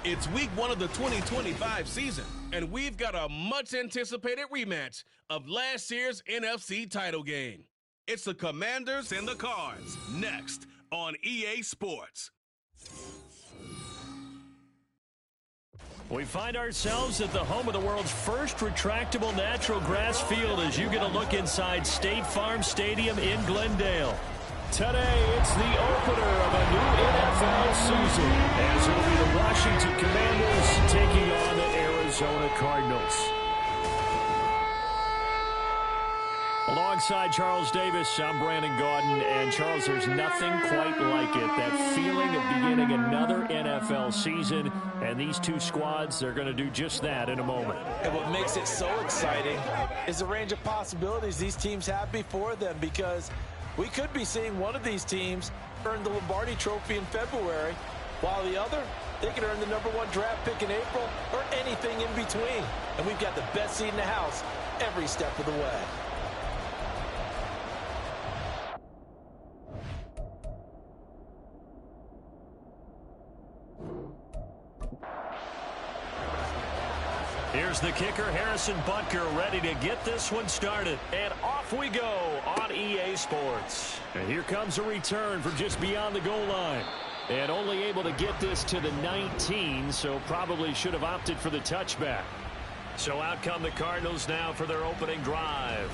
It's week 1 of the 2025 season, and we've got a much-anticipated rematch of last year's NFC title game. It's the Commanders and the Cards, next on EA Sports. We find ourselves at the home of the world's first retractable natural grass field as you get a look inside State Farm Stadium in Glendale. Today, it's the opener of a new NFL season as it'll be the Washington Commanders taking on the Arizona Cardinals. Alongside Charles Davis, I'm Brandon Gaudin, and Charles, there's nothing quite like it. That feeling of beginning another NFL season, and these two squads, they're going to do just that in a moment. And what makes it so exciting is the range of possibilities these teams have before them, because we could be seeing one of these teams earn the Lombardi Trophy in February, while the other, they could earn the #1 draft pick in April or anything in between. And we've got the best seat in the house every step of the way. Here's the kicker, Harrison Butker, ready to get this one started. And off we go on EA Sports. And here comes a return from just beyond the goal line. And only able to get this to the 19, so probably should have opted for the touchback. So out come the Cardinals now for their opening drive.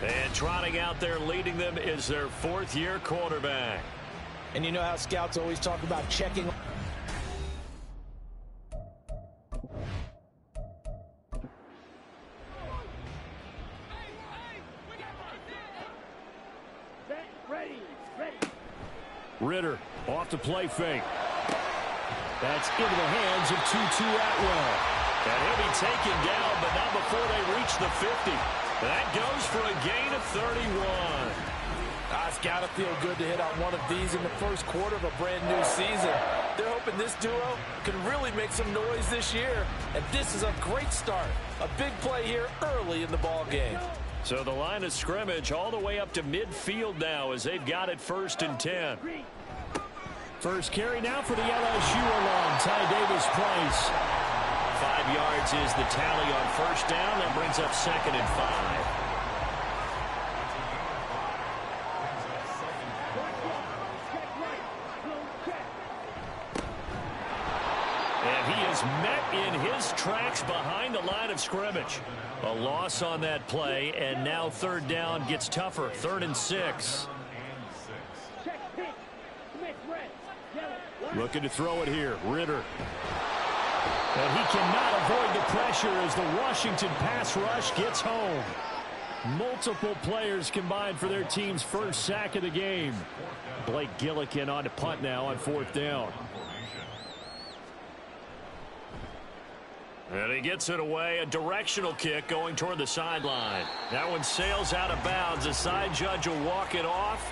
And trotting out there leading them is their fourth-year quarterback. And you know how scouts always talk about checking. Ritter off the play fake. That's into the hands of Tutu Atwell. And he'll be taken down, but not before they reach the 50. That goes for a gain of 31. It's got to feel good to hit on one of these in the first quarter of a brand new season. They're hoping this duo can really make some noise this year. And this is a great start. A big play here early in the ball game. So the line of scrimmage all the way up to midfield now as they've got it 1st and 10. First carry now for the LSU alum, Ty Davis-Price. 5 yards is the tally on first down. That brings up 2nd and 5. And he is met in his tracks behind the line of scrimmage. A loss on that play, and now 3rd down gets tougher. 3rd and 6. Looking to throw it here, Ritter. And he cannot avoid the pressure as the Washington pass rush gets home. Multiple players combined for their team's first sack of the game. Blake Gillikin on to punt now on 4th down. And he gets it away, a directional kick going toward the sideline. That one sails out of bounds. The side judge will walk it off.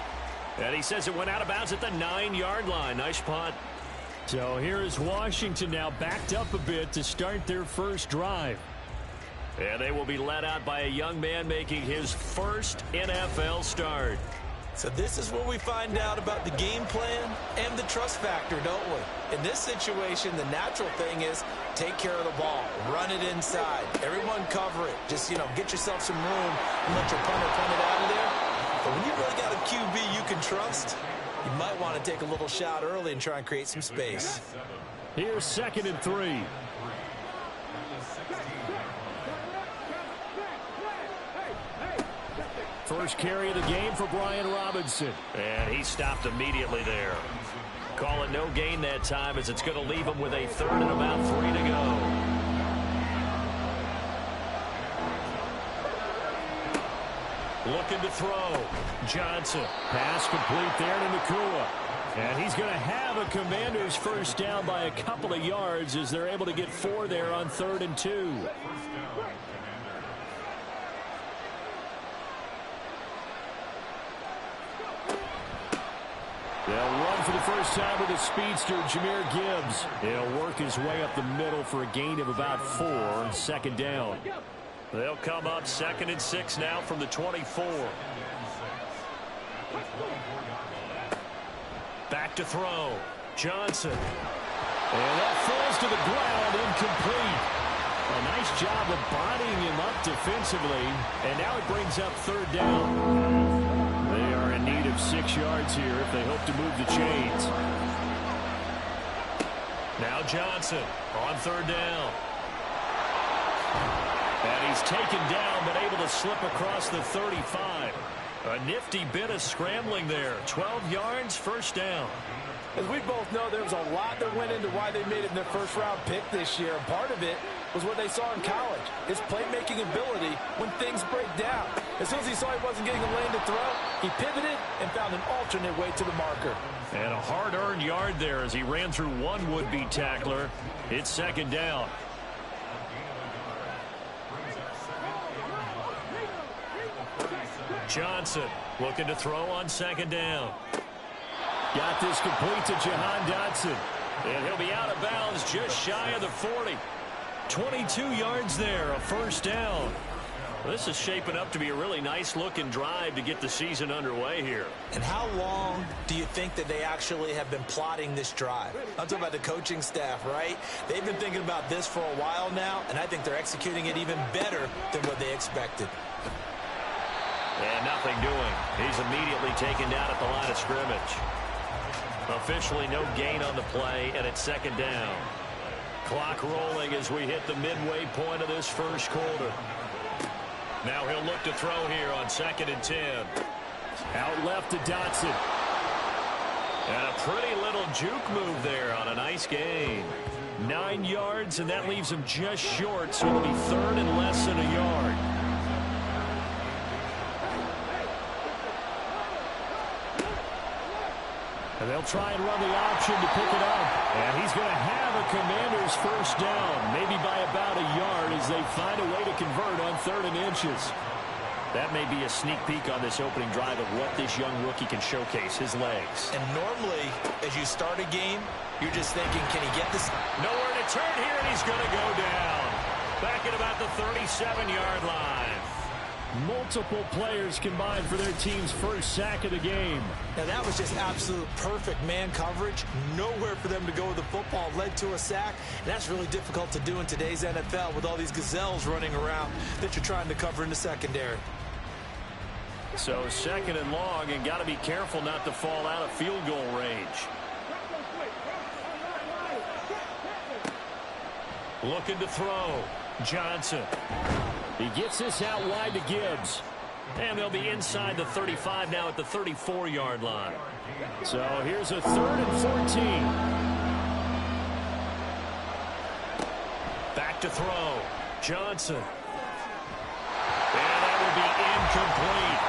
And he says it went out of bounds at the 9-yard line. Nice punt. So here's Washington now backed up a bit to start their first drive. And they will be led out by a young man making his first NFL start. So this is where we find out about the game plan and the trust factor, don't we? In this situation, the natural thing is take care of the ball, run it inside, everyone cover it. Just, get yourself some room and let your punter punt it out of there. But when you really got a QB you can trust, you might want to take a little shot early and try and create some space. Here's 2nd and 3. First carry of the game for Brian Robinson. And he stopped immediately there. Call it no gain that time as it's going to leave him with a 3rd and about 3 to go. Looking to throw. Johnson. Pass complete there to Nakua. And he's going to have a Commanders first down by a couple of yards as they're able to get 4 there on 3rd and 2. They'll run for the first time with the speedster, Jahmyr Gibbs. He'll work his way up the middle for a gain of about 4, 2nd down. They'll come up 2nd and 6 now from the 24. Back to throw. Johnson. And that falls to the ground, incomplete. A nice job of bodying him up defensively, and now it brings up third down. They are in need of 6 yards here if they hope to move the chains. Now Johnson on third down. And he's taken down, but able to slip across the 35. A nifty bit of scrambling there. 12 yards, first down. As we both know, there was a lot that went into why they made it in their first-round pick this year. And part of it was what they saw in college, his playmaking ability when things break down. As soon as he saw he wasn't getting a lane to throw, he pivoted and found an alternate way to the marker. And a hard-earned yard there as he ran through one would-be tackler. It's second down. Johnson looking to throw on second down. Got this complete to Jahan Dotson. And he'll be out of bounds just shy of the 40. 22 yards there, a first down. This is shaping up to be a really nice-looking drive to get the season underway here. And how long do you think that they actually have been plotting this drive? I'm talking about the coaching staff, right? They've been thinking about this for a while now, and I think they're executing it even better than what they expected. And nothing doing. He's immediately taken down at the line of scrimmage. Officially no gain on the play, and it's second down. Clock rolling as we hit the midway point of this first quarter. Now he'll look to throw here on 2nd and 10. Out left to Dotson. And a pretty little juke move there on a nice gain. 9 yards, and that leaves him just short, so it'll be third and less than a yard. And they'll try and run the option to pick it up. And he's going to have a Commanders first down, maybe by about a yard as they find a way to convert on 3rd and inches. That may be a sneak peek on this opening drive of what this young rookie can showcase, his legs. And normally, as you start a game, you're just thinking, can he get this? Nowhere to turn here, and he's going to go down. Back at about the 37-yard line. Multiple players combined for their team's first sack of the game. Now that was just absolute perfect man coverage. Nowhere for them to go with the football. Led to a sack. And that's really difficult to do in today's NFL with all these gazelles running around that you're trying to cover in the secondary. So 2nd and long, and got to be careful not to fall out of field goal range. Looking to throw. Johnson. He gets this out wide to Gibbs. And they'll be inside the 35 now at the 34-yard line. So here's a 3rd and 14. Back to throw. Johnson. And that will be incomplete.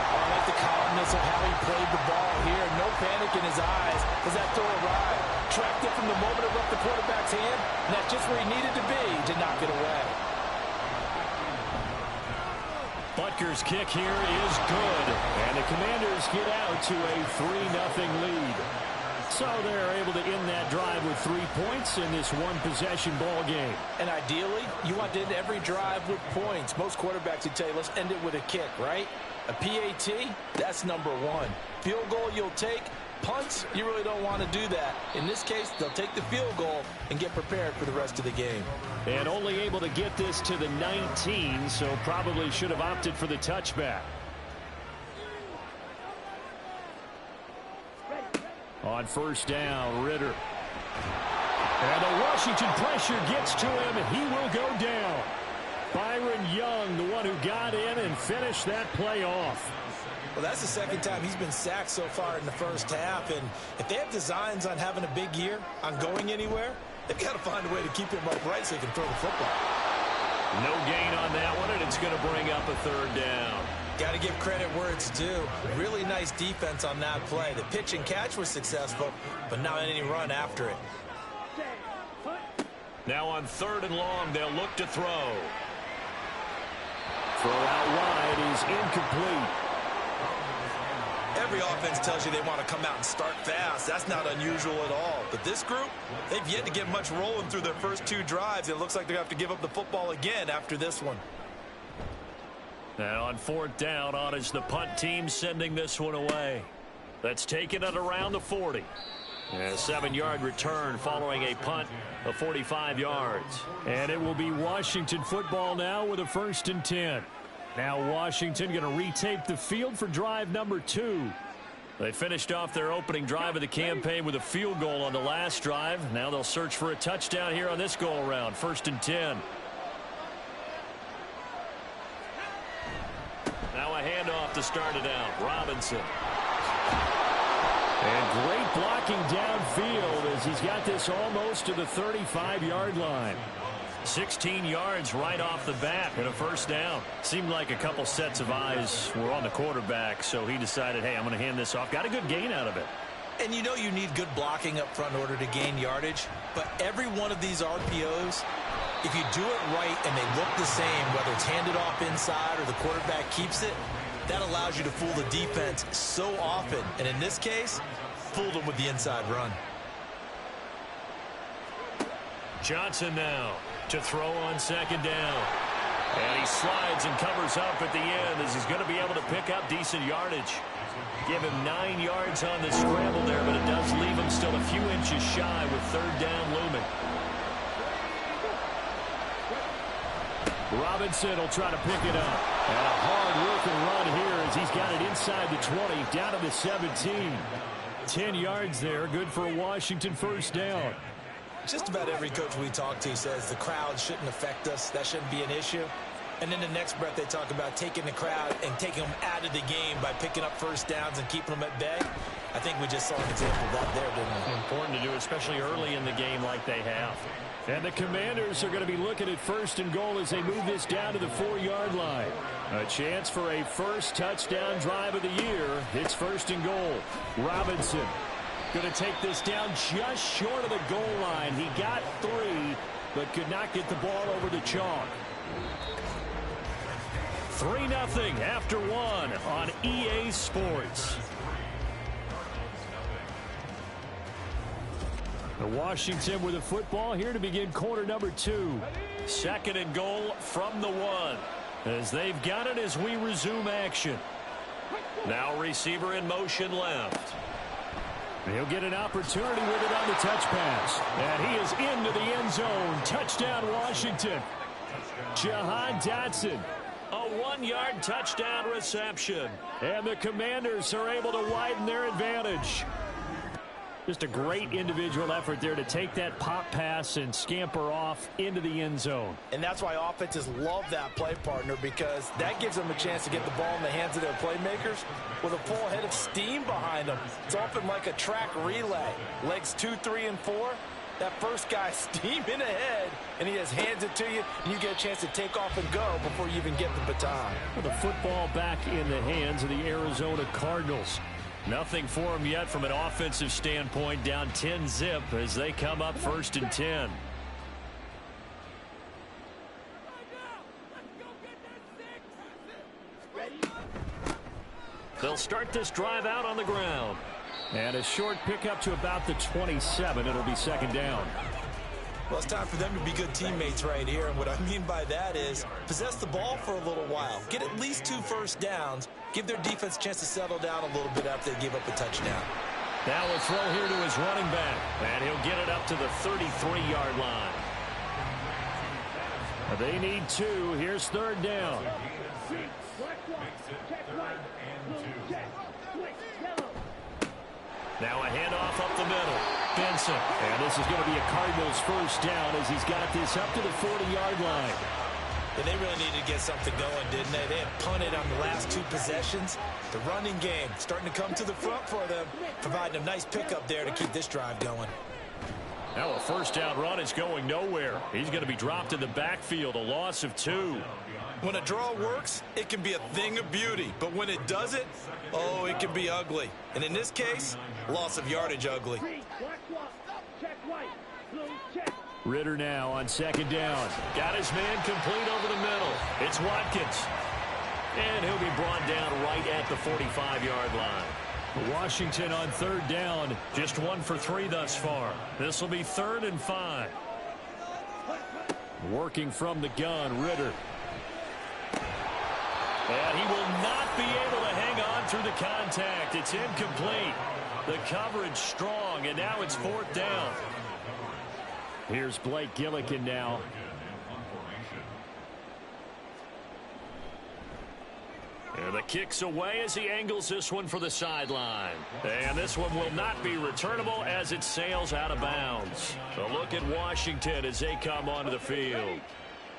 I like the calmness of how he played the ball here. No panic in his eyes as that throw arrived. Tracked it from the moment it left the quarterback's hand, and that's just where he needed to be to knock it away. Butker's kick here is good, and the Commanders get out to a 3-0 lead. So they're able to end that drive with 3 points in this one-possession ball game. And ideally, you want to end every drive with points. Most quarterbacks would tell you, let's end it with a kick, right? A PAT, that's number 1. Field goal you'll take. Punts, you really don't want to do that. In this case, they'll take the field goal and get prepared for the rest of the game. And only able to get this to the 19, so probably should have opted for the touchback. On first down, Ritter. And the Washington pressure gets to him, and he will go down. Byron Young, the one who got in and finished that play off. Well, that's the second time he's been sacked so far in the first half. And if they have designs on having a big year, on going anywhere, they've got to find a way to keep him upright so he can throw the football. No gain on that one, and it's going to bring up a 3rd down. Got to give credit where it's due. Really nice defense on that play. The pitch and catch was successful, but not any run after it. Now on 3rd and long, they'll look to throw. Throw out wide is incomplete. Every offense tells you they want to come out and start fast. That's not unusual at all. But this group, they've yet to get much rolling through their first 2 drives. It looks like they're going to have to give up the football again after this one. Now on 4th down, is the punt team sending this one away. That's taken at around the 40. A 7-yard return following a punt of 45 yards. And it will be Washington football now with a 1st and 10. Now Washington going to retape the field for drive number 2. They finished off their opening drive of the campaign with a field goal on the last drive. Now they'll search for a touchdown here on this go-around. 1st and 10. Now a handoff to start it out. Robinson. And great blocking downfield as he's got this almost to the 35-yard line. 16 yards right off the bat and a 1st down. Seemed like a couple sets of eyes were on the quarterback, so he decided, hey, I'm going to hand this off. Got a good gain out of it. And you know you need good blocking up front in order to gain yardage, but every one of these RPOs, if you do it right and they look the same, whether it's handed off inside or the quarterback keeps it, that allows you to fool the defense so often. And in this case, fooled them with the inside run. Johnson now to throw on 2nd down. And he slides and covers up at the end as he's going to be able to pick up decent yardage. Give him 9 yards on the scramble there, but it does leave him still a few inches shy with 3rd down looming. Robinson will try to pick it up. And a hard-working run here as he's got it inside the 20, down to the 17. 10 yards there, good for a Washington 1st down. Just about every coach we talk to says the crowd shouldn't affect us. That shouldn't be an issue. And in the next breath, they talk about taking the crowd and taking them out of the game by picking up 1st downs and keeping them at bay. I think we just saw an example of that there, didn't we? Important to do, especially early in the game like they have. And the Commanders are going to be looking at 1st and goal as they move this down to the 4-yard line. A chance for a first touchdown drive of the year. It's 1st and goal. Robinson going to take this down just short of the goal line. He got 3, but could not get the ball over the chalk. 3-0 after 1 on EA Sports. The Washington with the football here to begin quarter number 2. 2nd and goal from the 1. As they've got it as we resume action. Now receiver in motion left. He'll get an opportunity with it on the touch pass. And he is into the end zone. Touchdown, Washington. Jahan Dotson. A 1-yard touchdown reception. And the Commanders are able to widen their advantage. Just a great individual effort there to take that pop pass and scamper off into the end zone. And that's why offenses love that play, partner, because that gives them a chance to get the ball in the hands of their playmakers with a full head of steam behind them. It's often like a track relay. Legs 2, 3, and 4. That first guy steaming ahead, and he just hands it to you, and you get a chance to take off and go before you even get the baton. With the football back in the hands of the Arizona Cardinals. Nothing for them yet from an offensive standpoint, down 10-zip as they come up 1st and 10. They'll start this drive out on the ground. And a short pickup to about the 27. It'll be 2nd down. Well, it's time for them to be good teammates right here. And what I mean by that is possess the ball for a little while. Get at least 2 first downs. Give their defense a chance to settle down a little bit after they give up a touchdown. Now a throw here to his running back. And he'll get it up to the 33-yard line. They need 2. Here's 3rd down. Now a handoff up the middle. Benson. And this is going to be a Cardinals 1st down as he's got this up to the 40-yard line. And they really needed to get something going, didn't they? They had punted on the last 2 possessions. The running game starting to come to the front for them, providing a nice pickup there to keep this drive going. Now a 1st down run is going nowhere. He's going to be dropped in the backfield, a loss of 2. When a draw works, it can be a thing of beauty. But when it doesn't, oh, it can be ugly. And in this case, loss of yardage ugly. Ritter now on 2nd down. Got his man complete over the middle. It's Watkins. And he'll be brought down right at the 45-yard line. Washington on 3rd down. Just 1 for 3 thus far. This will be 3rd and 5. Working from the gun, Ritter. And he will not be able to hang on through the contact. It's incomplete. The coverage strong. long, and now it's 4th down. Here's Blake Gillikin now. And the kick's away as he angles this one for the sideline. And this one will not be returnable as it sails out of bounds. A look at Washington as they come onto the field.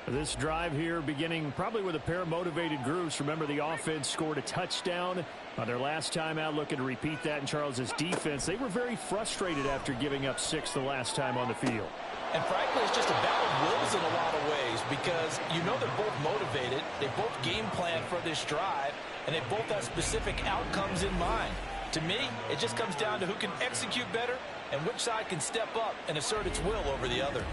This drive here beginning probably with a pair of motivated groups. Remember, the offense scored a touchdown on their last time out. Looking to repeat that in Charles's defense. They were very frustrated after giving up 6 the last time on the field. And frankly, it's just a battle of wills in a lot of ways because you know they're both motivated. They both game plan for this drive, and they both have specific outcomes in mind. To me, it just comes down to who can execute better and which side can step up and assert its will over the other.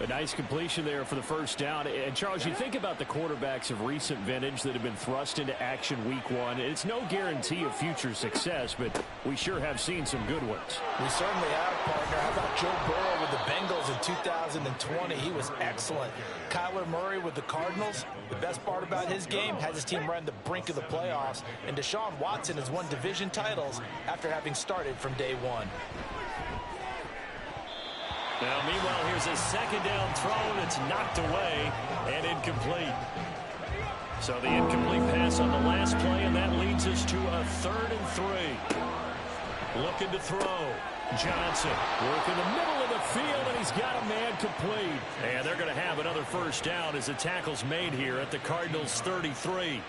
A nice completion there for the first down. And, Charles, you think about the quarterbacks of recent vintage that have been thrust into action week 1. It's no guarantee of future success, but we sure have seen some good ones. We certainly have, partner. How about Joe Burrow with the Bengals in 2020? He was excellent. Kyler Murray with the Cardinals. The best part about his game has his team right on the brink of the playoffs. And Deshaun Watson has won division titles after having started from day 1. Now, meanwhile, here's a second down throw that's knocked away and incomplete. So the incomplete pass on the last play, and that leads us to a 3rd and 3. Looking to throw. Johnson working the middle of the field, and he's got a man complete. And they're going to have another first down as the tackle's made here at the Cardinals' 33.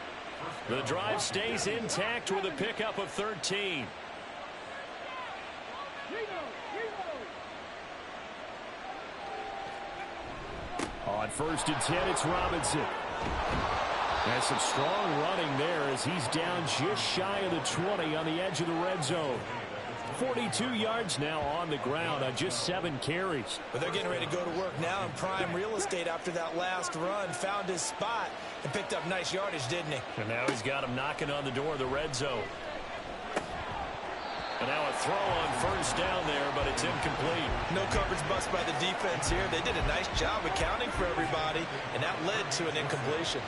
The drive stays intact with a pickup of 13. On 1st and 10, it's Robinson. Has some strong running there as he's down just shy of the 20 on the edge of the red zone. 42 yards now on the ground on just 7 carries. But they're getting ready to go to work now in prime real estate after that last run. Found his spot and picked up nice yardage, didn't he? And now he's got him knocking on the door of the red zone. And now a throw on first down there, but it's incomplete. No coverage bust by the defense here. They did a nice job accounting for everybody, and that led to an incompletion.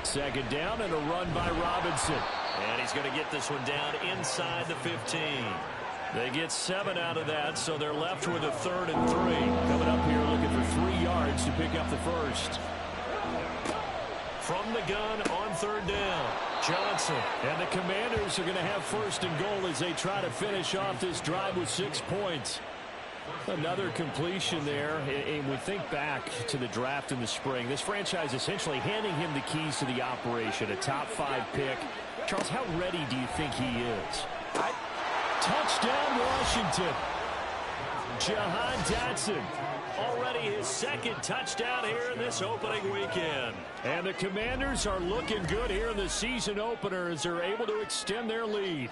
Second down and a run by Robinson. And he's going to get this one down inside the 15. They get 7 out of that, so they're left with a 3rd and 3. Coming up here looking for 3 yards to pick up the first. From the gun on 3rd down, Johnson. And the Commanders are going to have 1st and goal as they try to finish off this drive with 6 points. Another completion there, and we think back to the draft in the spring. This franchise essentially handing him the keys to the operation, a top 5 pick. Charles, how ready do you think he is? Touchdown, Washington. Jahan Dotson. Already his 2nd touchdown here in this opening weekend. And the Commanders are looking good here in the season opener as they're able to extend their lead.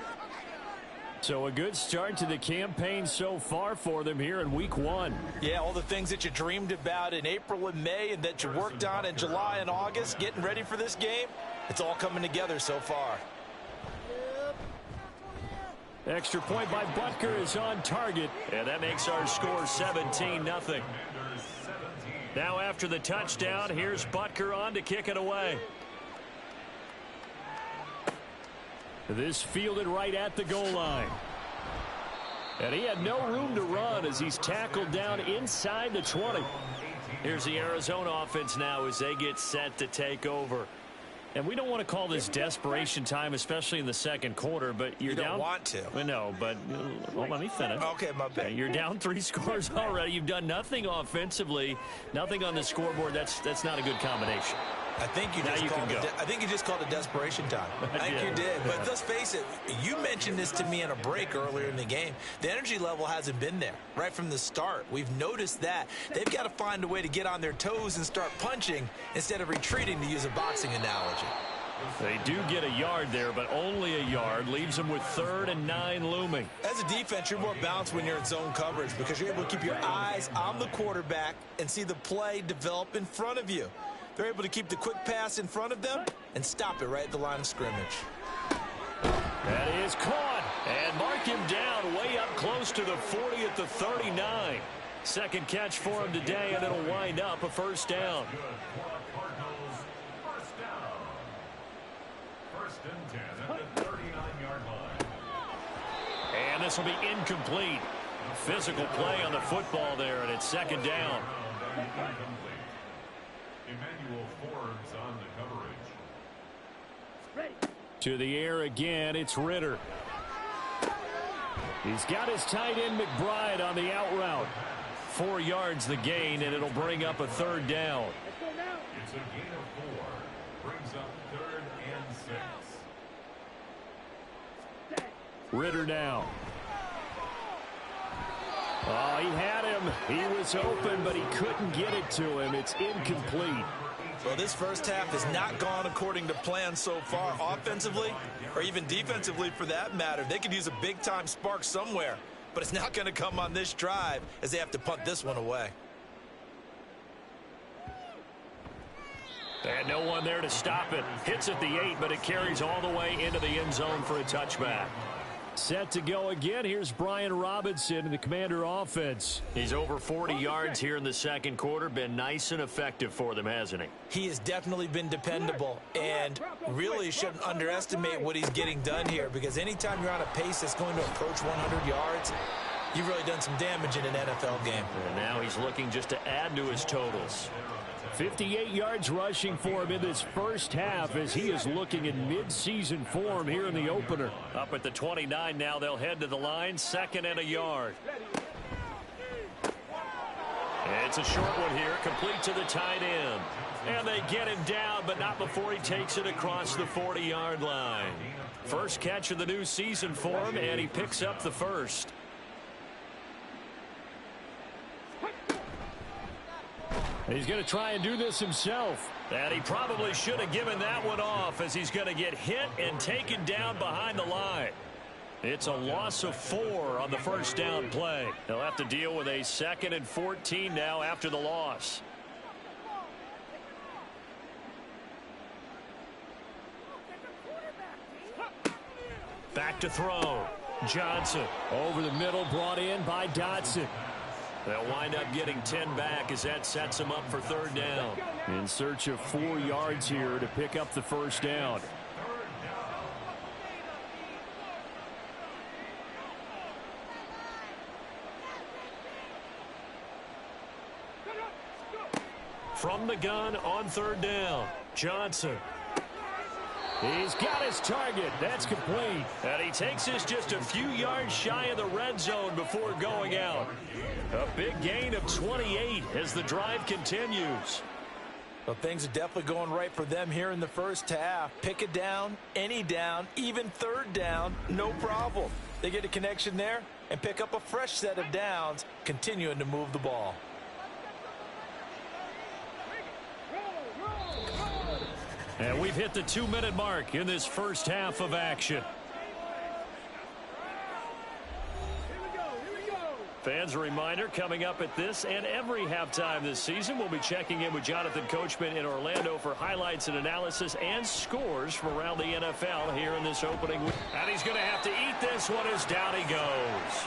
So a good start to the campaign so far for them here in week 1. Yeah, all the things that you dreamed about in April and May and that you worked on in July and August, getting ready for this game, it's all coming together so far. Extra point by Butker is on target. And that makes our score 17-0. Now after the touchdown, here's Butker on to kick it away. This fielded right at the goal line. And he had no room to run as he's tackled down inside the 20. Here's the Arizona offense now as they get set to take over. And we don't want to call this desperation time, especially in the second quarter, but you don't want to. No, but well, let me finish. Okay, my bad. You're down 3 scores already. You've done nothing offensively, nothing on the scoreboard. That's not a good combination. I think you just called it desperation time. I think you did. But let's face it, you mentioned this to me in a break earlier in the game. The energy level hasn't been there right from the start. We've noticed that. They've got to find a way to get on their toes and start punching instead of retreating, to use a boxing analogy. They do get a yard there, but only a yard. Leaves them with 3rd and 9 looming. As a defense, you're more balanced when you're in zone coverage because you're able to keep your eyes on the quarterback and see the play develop in front of you. They're able to keep the quick pass in front of them and stop it right at the line of scrimmage. That is caught. And mark him down way up close to the 40 at the 39. Second catch for him today, and it'll wind up a first down. First and 10 at the 39. this will be incomplete. Physical play on the football there, and it's second down. Emmanuel Forbes on the coverage. To the air again, it's Ritter. He's got his tight end McBride on the out route. 4 yards the gain, and it'll bring up a third down. It's a gain of 4. Brings up 3rd and 6. Ritter now. Oh, he had him. He was open, but he couldn't get it to him. It's incomplete. Well, this first half has not gone according to plan so far, offensively or even defensively for that matter. They could use a big-time spark somewhere, but it's not going to come on this drive as they have to punt this one away. And no one there to stop it. Hits at the 8, but it carries all the way into the end zone for a touchback. Set to go again. Here's Brian Robinson in the Commander offense. He's over 40 yards here in the second quarter. Been nice and effective for them, hasn't he? He has definitely been dependable, and really shouldn't underestimate what he's getting done here, because anytime you're on a pace that's going to approach 100 yards, you've really done some damage in an NFL game. And now he's looking just to add to his totals. 58 yards rushing for him in this first half as he is looking in mid-season form here in the opener. Up at the 29 now, they'll head to the line, 2nd and a yard. It's a short one here, complete to the tight end. And they get him down, but not before he takes it across the 40-yard line. First catch of the new season for him, and he picks up the first. He's going to try and do this himself. And he probably should have given that one off, as he's going to get hit and taken down behind the line. It's a loss of 4 on the first down play. They'll have to deal with a 2nd and 14 now after the loss. Back to throw. Johnson. Over the middle, brought in by Dotson. They'll wind up getting 10 back as that sets them up for 3rd down. In search of 4 yards here to pick up the first down. From the gun on 3rd down, Johnson. He's got his target. That's complete. And he takes this just a few yards shy of the red zone before going out. A big gain of 28 as the drive continues. Well, things are definitely going right for them here in the first half. Pick it down, any down, even 3rd down, no problem. They get a connection there and pick up a fresh set of downs, continuing to move the ball. And we've hit the 2-minute mark in this first half of action. Fans, a reminder, coming up at this and every halftime this season, we'll be checking in with Jonathan Coachman in Orlando for highlights and analysis and scores from around the NFL here in this opening week. And he's going to have to eat this one as down he goes.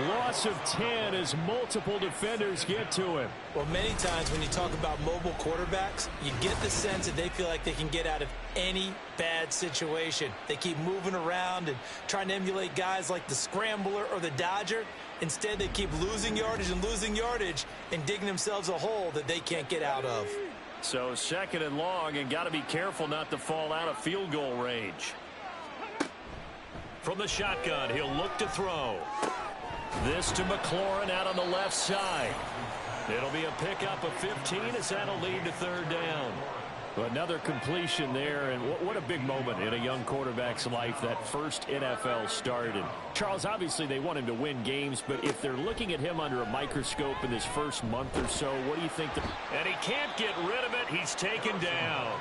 Loss of 10 as multiple defenders get to him. Well, many times when you talk about mobile quarterbacks, you get the sense that they feel like they can get out of any bad situation. They keep moving around and trying to emulate guys like the Scrambler or the Dodger. Instead, they keep losing yardage and digging themselves a hole that they can't get out of. So 2nd and long, and got to be careful not to fall out of field goal range. From the shotgun, he'll look to throw. This to McLaurin out on the left side. It'll be a pickup of 15 as that'll lead to 3rd down. Another completion there, and what a big moment in a young quarterback's life, that first NFL start. And Charles, obviously they want him to win games, but if they're looking at him under a microscope in this first month or so, what do you think? And he can't get rid of it. He's taken down.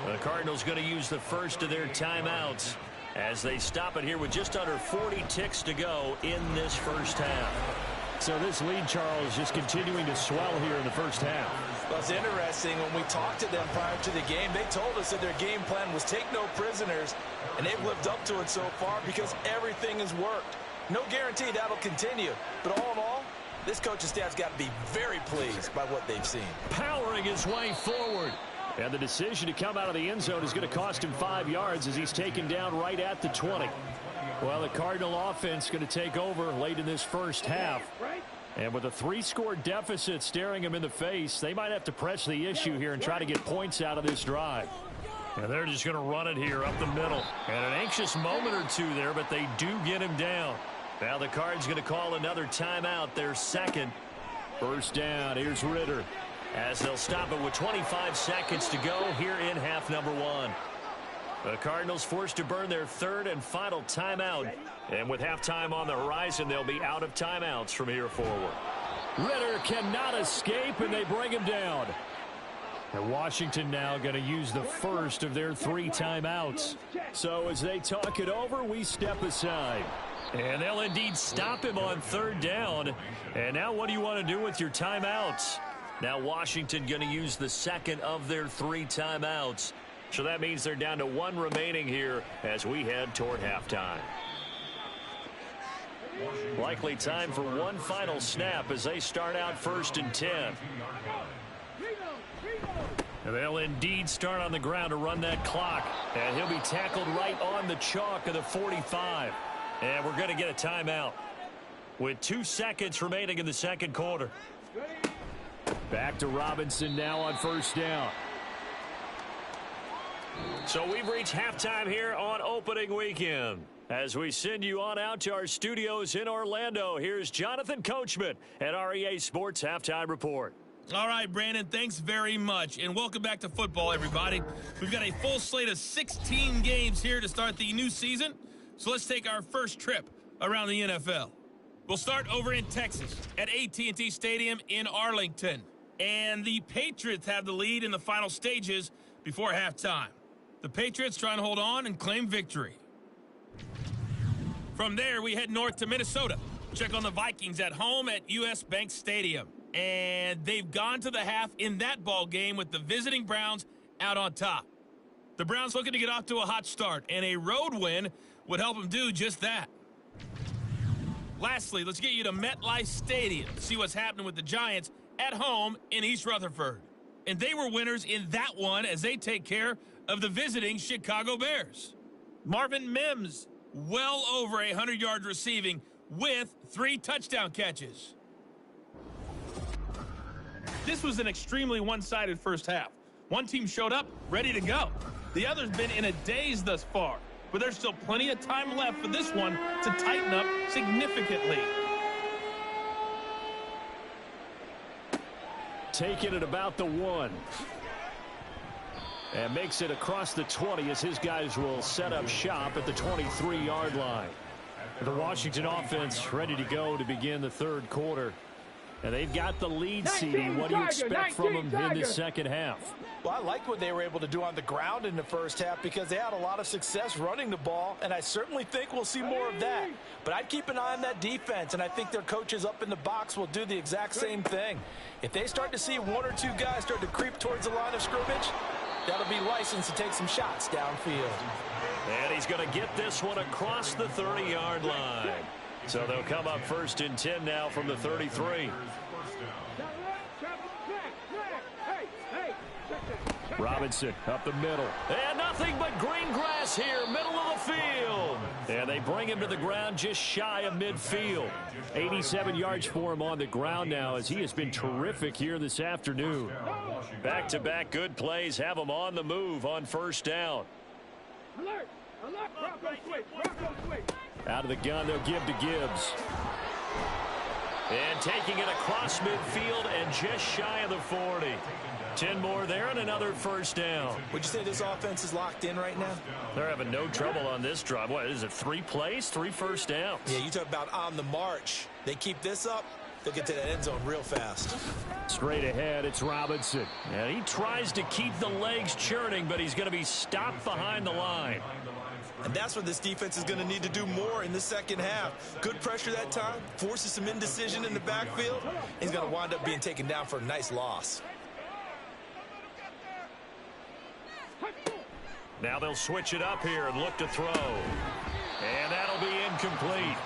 The Cardinals going to use the first of their timeouts as they stop it here with just under 40 ticks to go in this first half. So this lead, Charles, just continuing to swell here in the first half. Well, it's interesting. When we talked to them prior to the game, they told us that their game plan was take no prisoners, and they've lived up to it so far because everything has worked. No guarantee that'll continue, but all in all, this coaching staff's got to be very pleased by what they've seen. Powering his way forward. And the decision to come out of the end zone is going to cost him 5 yards as he's taken down right at the 20. Well, the Cardinal offense going to take over late in this first half. And with a 3-score deficit staring them in the face, they might have to press the issue here and try to get points out of this drive. And they're just going to run it here up the middle. And an anxious moment or two there, but they do get him down. Now the Cards going to call another timeout, their second. First down, here's Ritter. As they'll stop it with 25 seconds to go here in half number 1. The Cardinals forced to burn their third and final timeout. And with halftime on the horizon, they'll be out of timeouts from here forward. Ritter cannot escape, and they bring him down. And Washington now going to use the first of their 3 timeouts. So as they talk it over, we step aside. And they'll indeed stop him on third down. And now what do you want to do with your timeouts? Now Washington going to use the second of their 3 timeouts. So that means they're down to 1 remaining here as we head toward halftime. Likely time for one final snap as they start out first and 10. And they'll indeed start on the ground to run that clock. And he'll be tackled right on the chalk of the 45. And we're going to get a timeout with 2 seconds remaining in the second quarter. Back to Robinson now on first down. So we've reached halftime here on opening weekend. As we send you on out to our studios in Orlando, here's Jonathan Coachman at our EA Sports Halftime Report. All right, Brandon, thanks very much, and welcome back to football, everybody. We've got a full slate of 16 games here to start the new season, so let's take our first trip around the NFL. We'll start over in Texas at AT&T Stadium in Arlington, and the Patriots have the lead in the final stages before halftime. The Patriots trying to hold on and claim victory. From there, we head north to Minnesota. Check on the Vikings at home at US Bank Stadium. And they've gone to the half in that ball game with the visiting Browns out on top. The Browns looking to get off to a hot start, and a road win would help them do just that. Lastly, let's get you to MetLife Stadium to see what's happening with the Giants at home in East Rutherford. And they were winners in that one as they take care of the visiting Chicago Bears. Marvin Mims, well over 100 yards receiving with 3 touchdown catches. This was an extremely one-sided first half. One team showed up ready to go. The other's been in a daze thus far, but there's still plenty of time left for this one to tighten up significantly. Taking it about the 1. And makes it across the 20 as his guys will set up shop at the 23-yard line. The Washington offense ready to go to begin the third quarter. And they've got the lead, CD. What do you expect from them in the second half? Well, I like what they were able to do on the ground in the first half because they had a lot of success running the ball, and I certainly think we'll see more of that. But I'd keep an eye on that defense, and I think their coaches up in the box will do the exact same thing. If they start to see 1 or 2 guys start to creep towards the line of scrimmage, that'll be licensed to take some shots downfield. And he's going to get this one across the 30-yard line. So they'll come up first and 10 now from the 33. Robinson up the middle. And nothing but green grass here, middle of the field. And they bring him to the ground just shy of midfield. 87 yards for him on the ground now as he has been terrific here this afternoon. Back-to-back good plays have him on the move on first down. Alert! Alert! Bronco switch! Bronco switch! Out of the gun, they'll give to Gibbs. And taking it across midfield and just shy of the 40. 10 more there and another first down. Would you say this offense is locked in right now? They're having no trouble on this drive. What is it, 3 plays, 3 first downs? Yeah, you talk about on the march. They keep this up, they'll get to that end zone real fast. Straight ahead, it's Robinson. And he tries to keep the legs churning, but he's going to be stopped behind the line. And that's what this defense is going to need to do more in the second half. Good pressure that time, forces some indecision in the backfield. He's going to wind up being taken down for a nice loss. Now they'll switch it up here and look to throw. And that'll be incomplete.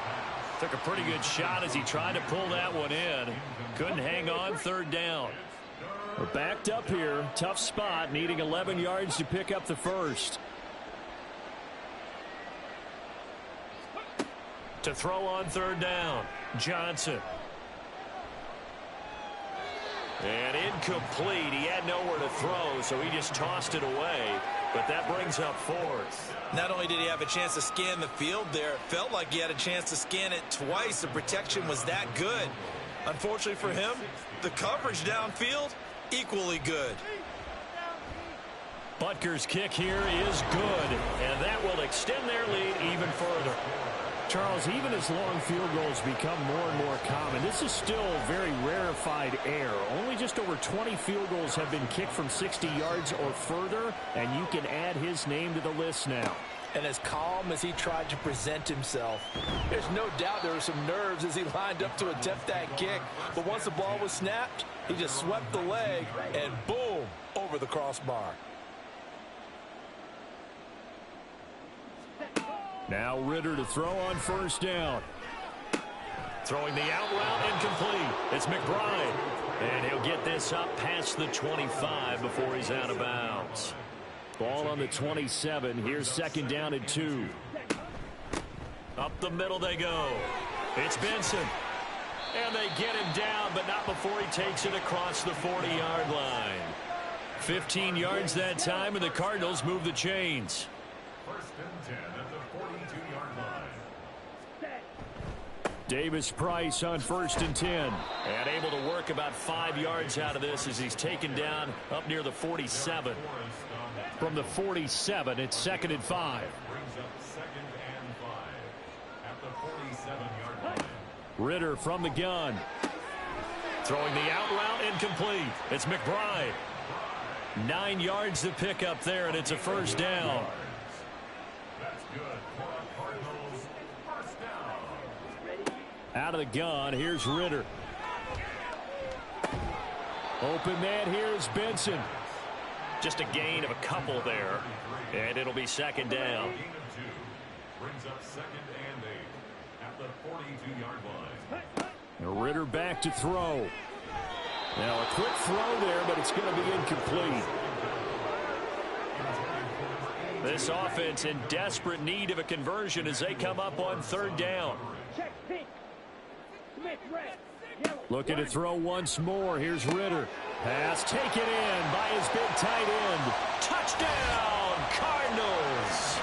Took a pretty good shot as he tried to pull that one in. Couldn't hang on third down. We're backed up here. Tough spot, needing 11 yards to pick up the first. To throw on third down, Johnson. And incomplete. He had nowhere to throw, so he just tossed it away. But that brings up fourth. Not only did he have a chance to scan the field there, it felt like he had a chance to scan it twice. The protection was that good. Unfortunately for him, the coverage downfield, equally good. Butker's kick here is good, and that will extend their lead even further. Charles, even as long field goals become more and more common, this is still very rarefied air. Only just over 20 field goals have been kicked from 60 yards or further, and you can add his name to the list now. And as calm as he tried to present himself, there's no doubt there were some nerves as he lined up to attempt that kick. But once the ball was snapped, he just swept the leg and boom, over the crossbar. Now Ritter to throw on first down. Throwing the out route incomplete. It's McBride. And he'll get this up past the 25 before he's out of bounds. Ball on the 27. Here's second down and 2. Up the middle they go. It's Benson. And they get him down, but not before he takes it across the 40-yard line. 15 yards that time, and the Cardinals move the chains. First and 10 at the 42-yard line. Davis Price on first and 10. And able to work about 5 yards out of this as he's taken down up near the 47. From the 47, it's second and 5. Brings up second and 5 at the 47-yard line. Ritter from the gun. Throwing the out route incomplete. It's McBride. 9 yards to pick up there, and it's a first down. That's good for the Cardinals. First down. Out of the gun, here's Ritter. Open man, here's Benson. Just a gain of a couple there, and it'll be second down. Gain of 2 brings up second and 8 at the 42-yard line. Ritter back to throw. Now a quick throw there, but it's going to be incomplete. This offense in desperate need of a conversion as they come up on third down. Looking to throw once more. Here's Ritter. Pass taken in by his big tight end. Touchdown, Cardinals.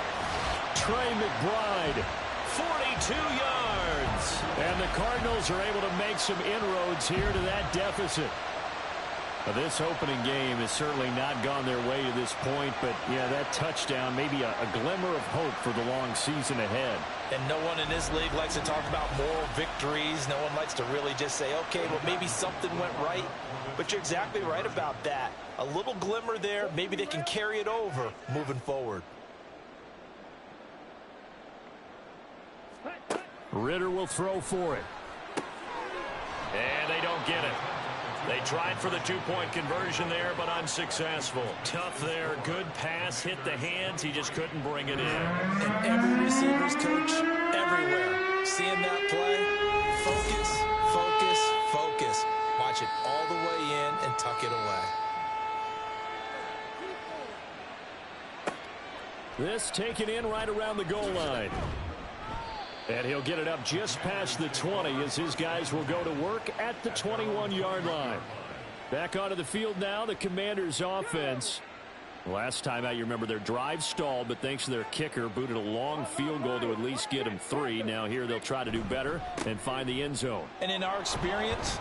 Trey McBride. 42 yards. And the Cardinals are able to make some inroads here to that deficit. Now, this opening game has certainly not gone their way to this point, but yeah, that touchdown, maybe a glimmer of hope for the long season ahead. And no one in this league likes to talk about moral victories. No one likes to really just say, okay, well, maybe something went right. But you're exactly right about that. A little glimmer there. Maybe they can carry it over moving forward. Ritter will throw for it. And they don't get it. They tried for the two-point conversion there, but unsuccessful. Tough there. Good pass. Hit the hands. He just couldn't bring it in. And every receiver's coach everywhere. Seeing that play, focus, focus, focus. Watch it all the way in and tuck it away. This taken in right around the goal line. And he'll get it up just past the 20 as his guys will go to work at the 21-yard line. Back onto the field now, the Commanders' offense. Last time out, you remember their drive stalled, but thanks to their kicker, booted a long field goal to at least get them 3. Now here they'll try to do better and find the end zone. And in our experience,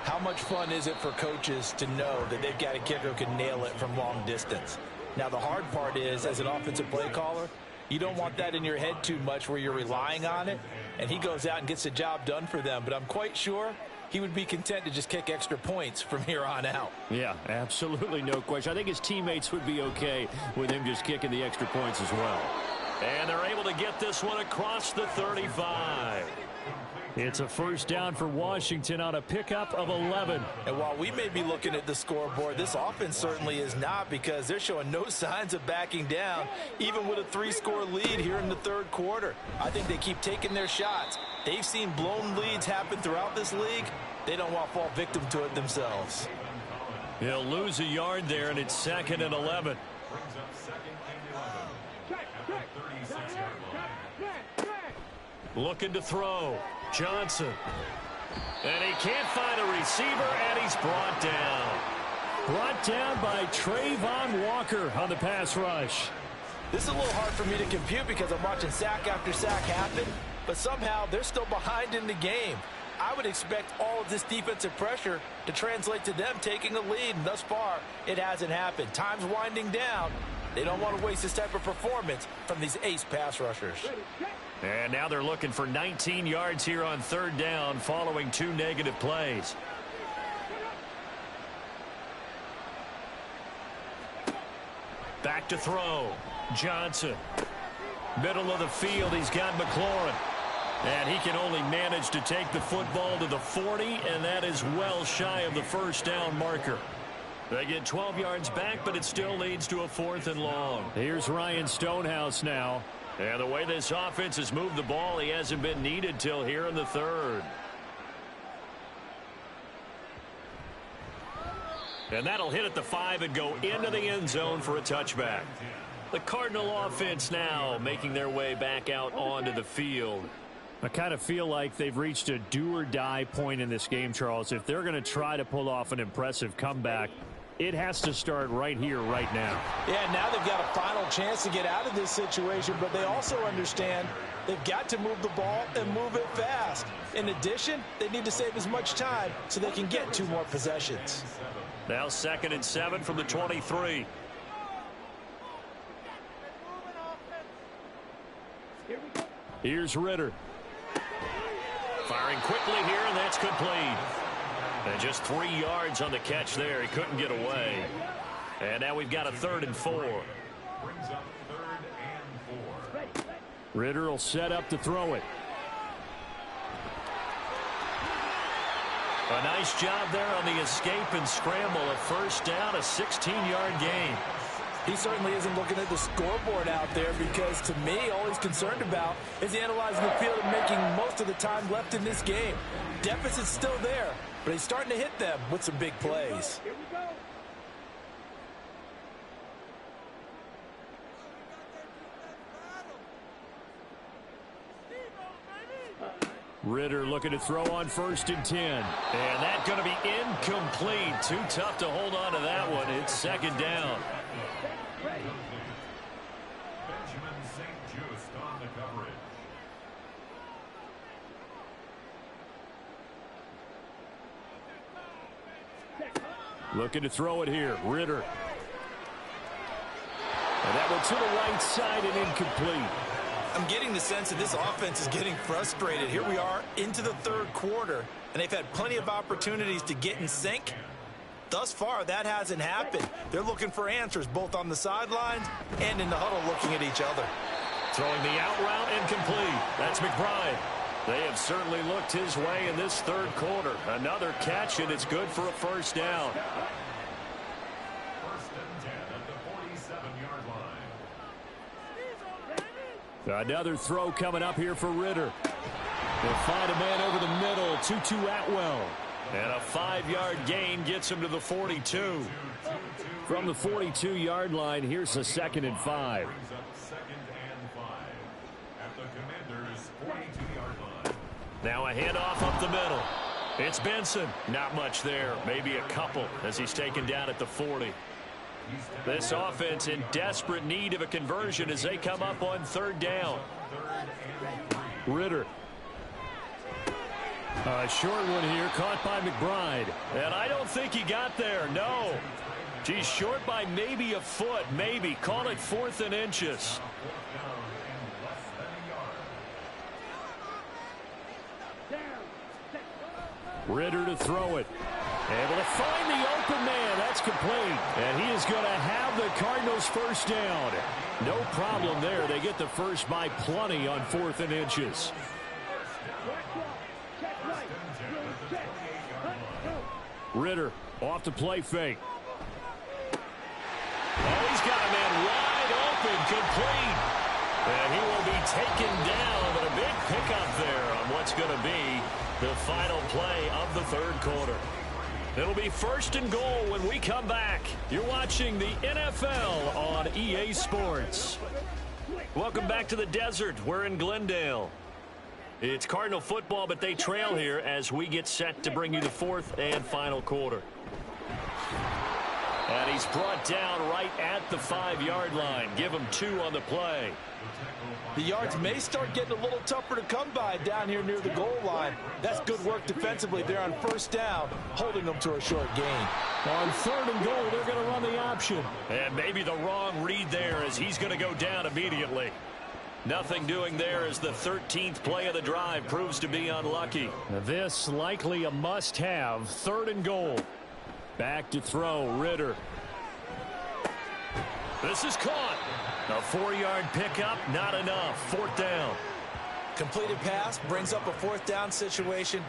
how much fun is it for coaches to know that they've got a kicker who can nail it from long distance? Now the hard part is, as an offensive play caller, you don't want that in your head too much where you're relying on it, and he goes out and gets the job done for them. But I'm quite sure he would be content to just kick extra points from here on out. Yeah, absolutely no question. I think his teammates would be okay with him just kicking the extra points as well. And they're able to get this one across the 35. It's a first down for Washington on a pickup of 11. And while we may be looking at the scoreboard, this offense certainly is not, because they're showing no signs of backing down, even with a 3-score lead here in the third quarter. I think they keep taking their shots. They've seen blown leads happen throughout this league. They don't want to fall victim to it themselves. He'll lose a yard there, and it's second and 11. Looking to throw. Johnson. And he can't find a receiver, and he's brought down. Brought down by Trayvon Walker on the pass rush. This is a little hard for me to compute because I'm watching sack after sack happen, but somehow they're still behind in the game. I would expect all of this defensive pressure to translate to them taking a lead, and thus far, it hasn't happened. Time's winding down. They don't want to waste this type of performance from these ace pass rushers. And now they're looking for 19 yards here on third down following 2 negative plays. Back to throw. Johnson. Middle of the field, he's got McLaurin. And he can only manage to take the football to the 40, and that is well shy of the first down marker. They get 12 yards back, but it still leads to a 4th and long. Here's Ryan Stonehouse now. And the way this offense has moved the ball, he hasn't been needed till here in the 3rd. And that'll hit at the 5 and go into the end zone for a touchback. The Cardinal offense now making their way back out onto the field. I kind of feel like they've reached a do-or-die point in this game, Charles. If they're going to try to pull off an impressive comeback, it has to start right here, right now. Yeah, now they've got a final chance to get out of this situation, but they also understand they've got to move the ball and move it fast. In addition, they need to save as much time so they can get 2 more possessions. Now 2nd and 7 from the 23. Here's Ritter. Firing quickly here, and that's complete. And just 3 yards on the catch there. He couldn't get away. And now we've got a 3rd and 4. Brings up 3rd and 4. Ritter will set up to throw it. A nice job there on the escape and scramble. A first down, a 16-yard gain. He certainly isn't looking at the scoreboard out there because, to me, all he's concerned about is analyzing the field and making most of the time left in this game. Deficit's still there, but he's starting to hit them with some big plays. Here we go. Ritter looking to throw on 1st and 10. And that's going to be incomplete. Too tough to hold on to that one. It's 2nd down. Benjamin St. Just on the coverage. Looking to throw it here. Ritter. And that one to the right side and incomplete. I'm getting the sense that this offense is getting frustrated. Here we are into the 3rd quarter, and they've had plenty of opportunities to get in sync. Thus far, that hasn't happened. They're looking for answers both on the sidelines and in the huddle looking at each other. Throwing the out route incomplete. That's McBride. They have certainly looked his way in this 3rd quarter. Another catch, and it's good for a first down. 1st and 10 at the 47-yard line. Another throw coming up here for Ritter. They'll find a man over the middle. 2-2 Atwell. And a 5-yard gain gets him to the 42. From the 42-yard line, here's a 2nd and 5. Brings up 2nd and 5 at the Commanders' 42-yard line. Now a handoff up the middle. It's Benson. Not much there. Maybe a couple as he's taken down at the 40. This offense in desperate need of a conversion as they come up on 3rd down. Ritter. A short one here, caught by McBride. And I don't think he got there, no. He's short by maybe a foot, maybe. Call it 4th and inches. Ritter to throw it. Able to find the open man. That's complete. And he is going to have the Cardinals first down. No problem there. They get the first by plenty on 4th and inches. Ritter off the play fake. Oh, he's got a man wide open, complete. And he will be taken down, but a big pickup there on what's going to be the final play of the 3rd quarter. It'll be 1st and goal when we come back. You're watching the NFL on EA Sports. Welcome back to the desert. We're in Glendale. It's Cardinal football, but they trail here as we get set to bring you the fourth and final quarter. And he's brought down right at the 5-yard line. Give him 2 on the play. The yards may start getting a little tougher to come by down here near the goal line. That's good work defensively there on first down, holding them to a short gain. On 3rd and goal, they're going to run the option. And maybe the wrong read there as he's going to go down immediately. Nothing doing there as the 13th play of the drive proves to be unlucky. This likely a must-have. 3rd and goal. Back to throw, Ritter. This is caught. A 4-yard pickup, not enough. 4th down. Completed pass brings up a 4th down situation.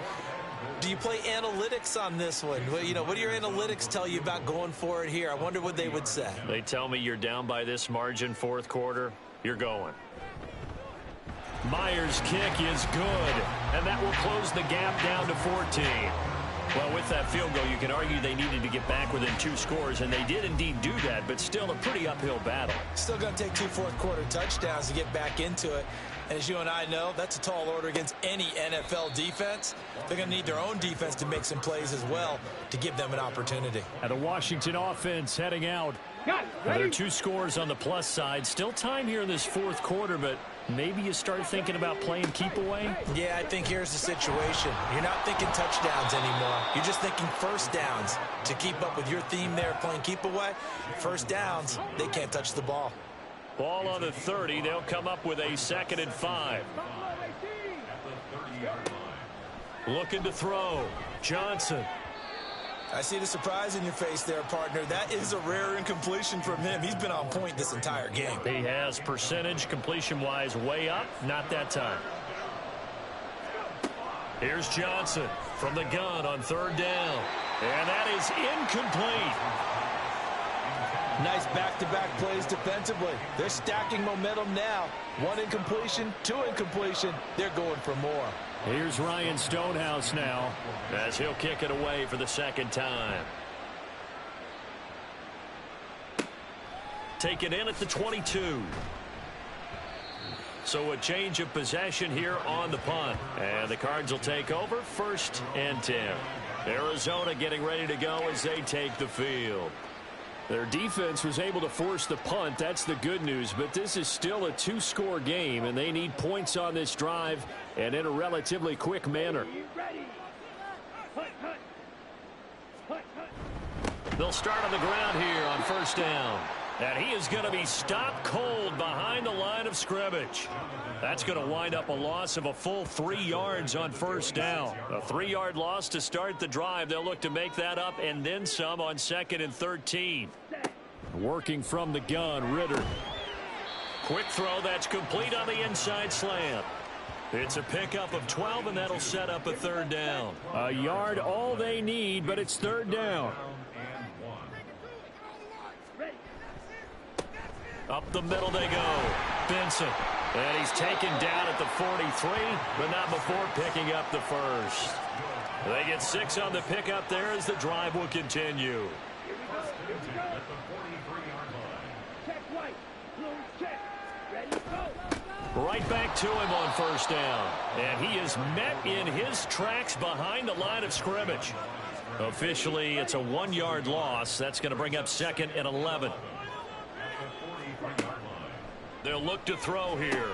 Do you play analytics on this one? Well, you know, what do your analytics tell you about going for it here? I wonder what they would say. They tell me you're down by this margin 4th quarter. You're going. Myers' kick is good, and that will close the gap down to 14. Well, with that field goal, you can argue they needed to get back within 2 scores, and they did indeed do that, but still a pretty uphill battle. Still going to take 2 fourth-quarter touchdowns to get back into it. And as you and I know, that's a tall order against any NFL defense. They're going to need their own defense to make some plays as well to give them an opportunity. And the Washington offense heading out. There are 2 scores on the plus side. Still time here in this 4th quarter, but maybe you start thinking about playing keep away? Yeah, I think here's the situation. You're not thinking touchdowns anymore. You're just thinking first downs. To keep up with your theme there, playing keep away, first downs, they can't touch the ball. Ball on the 30. They'll come up with a 2nd and 5. Looking to throw. Johnson. I see the surprise in your face there, partner. That is a rare incompletion from him. He's been on point this entire game. He has percentage completion-wise way up. Not that time. Here's Johnson from the gun on 3rd down. And that is incomplete. Nice back-to-back plays defensively. They're stacking momentum now. 1 incompletion, 2 incompletion. They're going for more. Here's Ryan Stonehouse now, as he'll kick it away for the 2nd time. Take it in at the 22. So a change of possession here on the punt. And the Cards will take over 1st and 10. Arizona getting ready to go as they take the field. Their defense was able to force the punt. That's the good news. But this is still a 2-score game, and they need points on this drive and in a relatively quick manner. They'll start on the ground here on 1st down. And he is going to be stopped cold behind the line of scrimmage. That's going to wind up a loss of a full 3 yards on 1st down. A 3-yard loss to start the drive. They'll look to make that up and then some on 2nd and 13. Working from the gun, Ritter. Quick throw that's complete on the inside slant. It's a pickup of 12, and that'll set up a 3rd down. A yard all they need, but it's 3rd down. Up the middle they go. Benson. And he's taken down at the 43, but not before picking up the 1st. They get 6 on the pickup there as the drive will continue. Right back to him on 1st down. And he is met in his tracks behind the line of scrimmage. Officially, it's a 1-yard loss. That's going to bring up 2nd and 11. They'll look to throw here.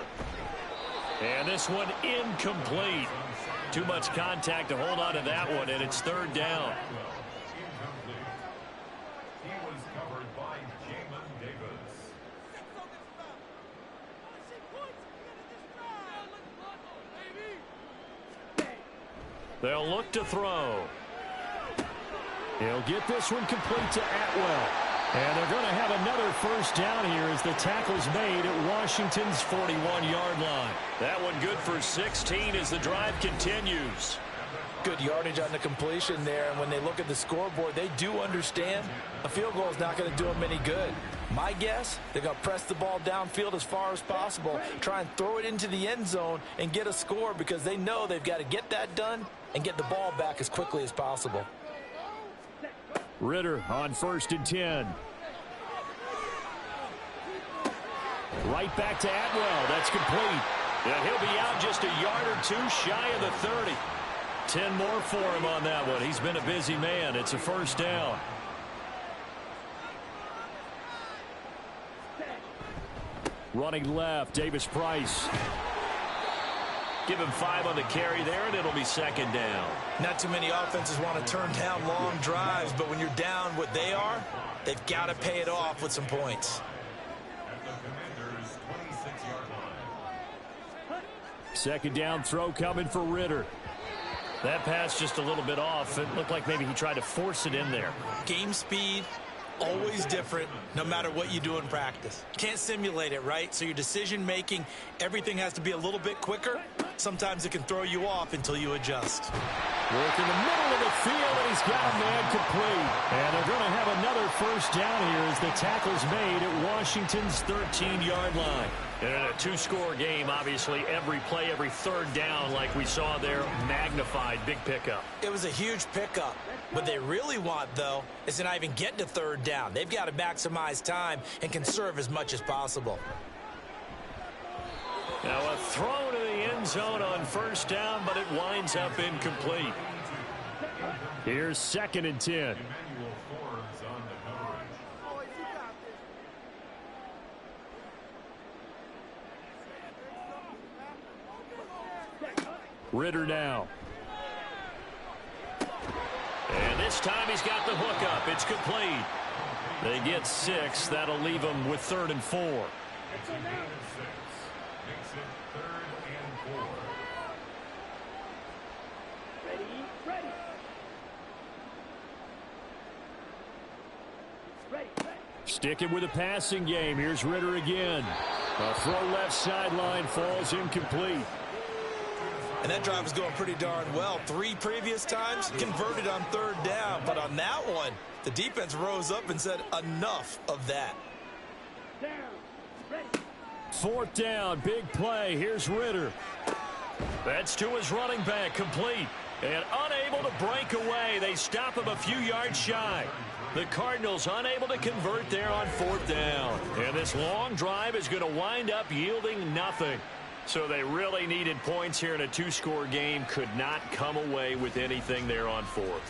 And this one incomplete. Too much contact to hold on to that one, and it's 3rd down. He was covered by Jamin Davis. They'll look to throw. He'll get this one complete to Atwell. And they're going to have another 1st down here as the tackle's made at Washington's 41-yard line. That one good for 16 as the drive continues. Good yardage on the completion there, and when they look at the scoreboard, they do understand a field goal is not going to do them any good. My guess, they're going to press the ball downfield as far as possible, try and throw it into the end zone and get a score because they know they've got to get that done and get the ball back as quickly as possible. Ritter on 1st and 10. Right back to Atwell. That's complete. And he'll be out just a yard or two shy of the 30. 10 more for him on that one. He's been a busy man. It's a first down. Running left, Davis Price. Give him 5 on the carry there, and it'll be second down. Not too many offenses want to turn down long drives, but when you're down what they are, they've got to pay it off with some points. Second down throw coming for Ritter. That pass just a little bit off. It looked like maybe he tried to force it in there. Game speed, always different, no matter what you do in practice. Can't simulate it, right? So your decision making, everything has to be a little bit quicker. Sometimes it can throw you off until you adjust. Work in the middle of the field, and he's got a man complete. And they're going to have another first down here as the tackle's made at Washington's 13-yard line. And in a two-score game, obviously, every play, every third down, like we saw there, magnified, big pickup. It was a huge pickup. What they really want, though, is to not even get to third down. They've got to maximize time and conserve as much as possible. Now a throw to the end zone on first down, but it winds up incomplete. Here's 2nd and 10. Ritter now. And this time he's got the hook up. It's complete. They get 6. That'll leave them with 3rd and 4. Sticking with a passing game. Here's Ritter again. A throw left sideline falls incomplete. And that drive was going pretty darn well. 3 previous times converted on 3rd down. But on that one, the defense rose up and said, enough of that. 4th down, big play. Here's Ritter. That's to his running back, complete. And unable to break away. They stop him a few yards shy. The Cardinals unable to convert there on 4th down. And this long drive is going to wind up yielding nothing. So they really needed points here in a two-score game. Could not come away with anything there on 4th.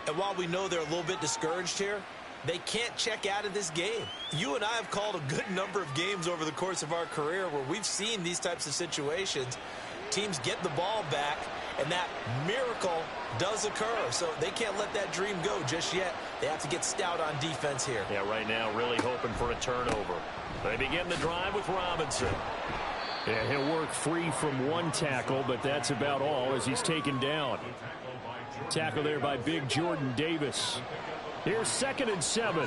And while we know they're a little bit discouraged here, they can't check out of this game. You and I have called a good number of games over the course of our career where we've seen these types of situations. Teams get the ball back, and that miracle does occur. So they can't let that dream go just yet. They have to get stout on defense here. Yeah, right now really hoping for a turnover. They begin the drive with Robinson. Yeah, he'll work free from one tackle, but that's about all as he's taken down. Tackle there by big Jordan Davis. Here's 2nd and 7.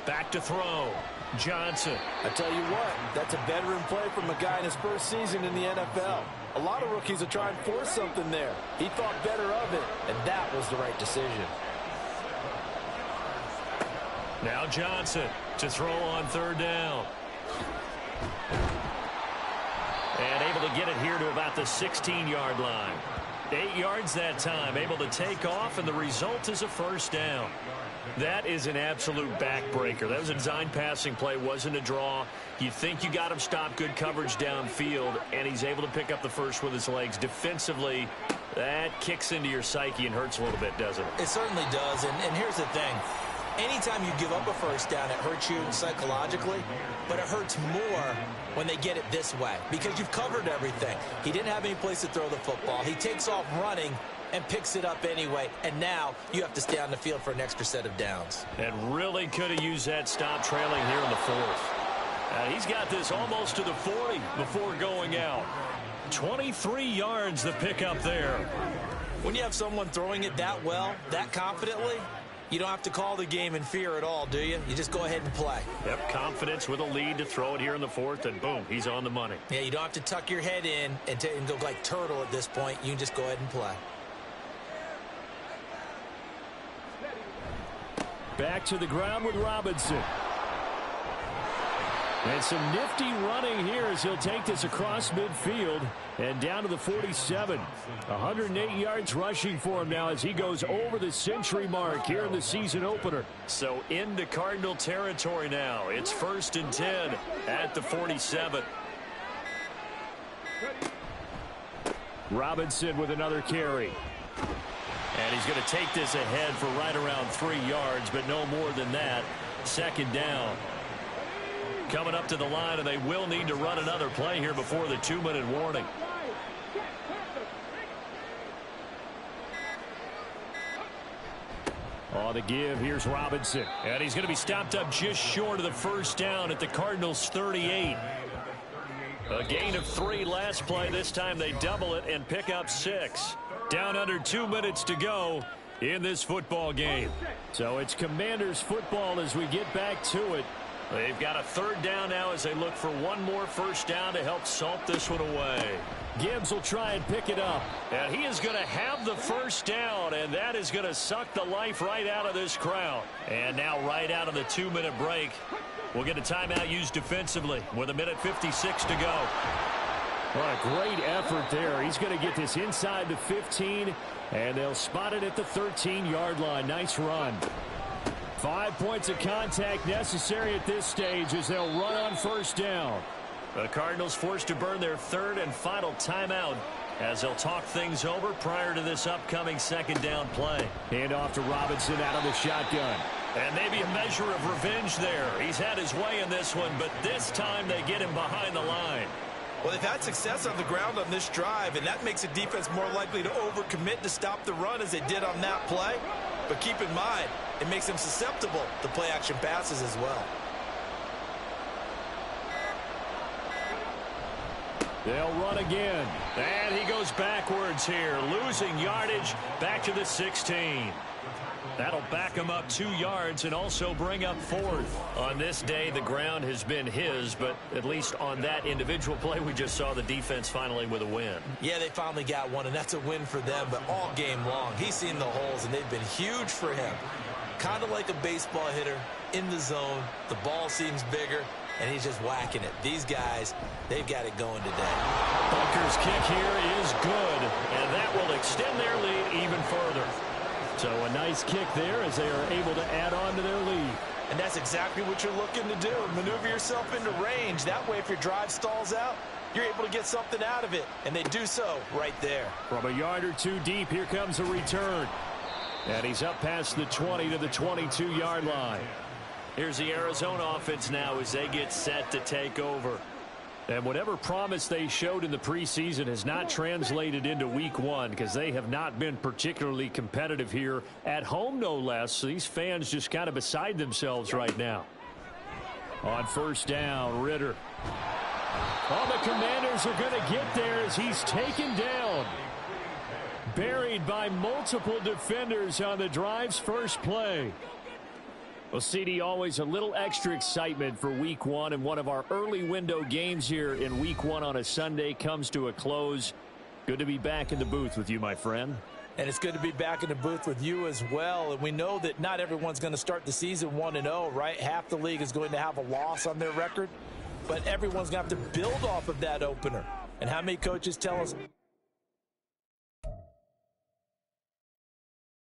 Back to throw. Johnson. I tell you what, that's a veteran play from a guy in his first season in the NFL. A lot of rookies will try and force something there. He thought better of it, and that was the right decision. Now Johnson to throw on 3rd down. And able to get it here to about the 16-yard line. 8 yards that time, able to take off, and the result is a first down. That is an absolute backbreaker. That was a design passing play, wasn't a draw. You think you got him stopped, good coverage downfield, and he's able to pick up the first with his legs. Defensively, that kicks into your psyche and hurts a little bit, doesn't it? It certainly does, and here's the thing. Anytime you give up a first down, it hurts you psychologically, but it hurts more when they get it this way because you've covered everything. He didn't have any place to throw the football. He takes off running and picks it up anyway, and now you have to stay on the field for an extra set of downs. And really could have used that stop trailing here in the 4th. He's got this almost to the 40 before going out. 23 yards the pickup there. When you have someone throwing it that well, that confidently, you don't have to call the game in fear at all, do you? You just go ahead and play. Yep, confidence with a lead to throw it here in the 4th, and boom, he's on the money. Yeah, you don't have to tuck your head in and go like turtle at this point. You can just go ahead and play. Back to the ground with Robinson. And some nifty running here as he'll take this across midfield and down to the 47. 108 yards rushing for him now as he goes over the century mark here in the season opener. So into Cardinal territory now. It's 1st and 10 at the 47. Robinson with another carry. And he's going to take this ahead for right around 3 yards, but no more than that. 2nd down. Coming up to the line, and they will need to run another play here before the 2-minute warning. On the give, here's Robinson. And he's going to be stopped up just short of the 1st down at the Cardinals' 38. A gain of 3 last play. This time they double it and pick up 6. Down under 2 minutes to go in this football game. So it's Commanders football as we get back to it. They've got a 3rd down now as they look for one more 1st down to help salt this one away. Gibbs will try and pick it up. And he is going to have the 1st down, and that is going to suck the life right out of this crowd. And now right out of the 2-minute break, we'll get a timeout used defensively with 1:56 to go. What a great effort there. He's going to get this inside the 15, and they'll spot it at the 13-yard line. Nice run. 5 points of contact necessary at this stage as they'll run on 1st down. The Cardinals forced to burn their 3rd and final timeout as they'll talk things over prior to this upcoming 2nd down play. Hand off to Robinson out of the shotgun. And maybe a measure of revenge there. He's had his way in this one, but this time they get him behind the line. Well, they've had success on the ground on this drive, and that makes a defense more likely to overcommit to stop the run as they did on that play. But keep in mind, it makes them susceptible to play-action passes as well. They'll run again. And he goes backwards here, losing yardage back to the 16. That'll back him up 2 yards and also bring up 4th. On this day, the ground has been his, but at least on that individual play, we just saw the defense finally with a win. Yeah, they finally got one, and that's a win for them, but all game long, he's seen the holes, and they've been huge for him. Kind of like a baseball hitter in the zone. The ball seems bigger, and he's just whacking it. These guys, they've got it going today. Bunker's kick here is good, and that will extend their lead even further. So a nice kick there as they are able to add on to their lead. And that's exactly what you're looking to do. Maneuver yourself into range. That way, if your drive stalls out, you're able to get something out of it. And they do so right there. From a yard or 2 deep, here comes a return. And he's up past the 20 to the 22-yard line. Here's the Arizona offense now as they get set to take over. And whatever promise they showed in the preseason has not translated into week 1 because they have not been particularly competitive here at home, no less. So these fans just kind of beside themselves right now. On 1st down, Ritter. Oh, the Commanders are going to get there as he's taken down. Buried by multiple defenders on the drive's first play. Well, CD, always a little extra excitement for week 1, and one of our early window games here in week 1 on a Sunday comes to a close. Good to be back in the booth with you, my friend. And it's good to be back in the booth with you as well. And we know that not everyone's going to start the season 1-0, right? Half the league is going to have a loss on their record, but everyone's going to have to build off of that opener. And how many coaches tell us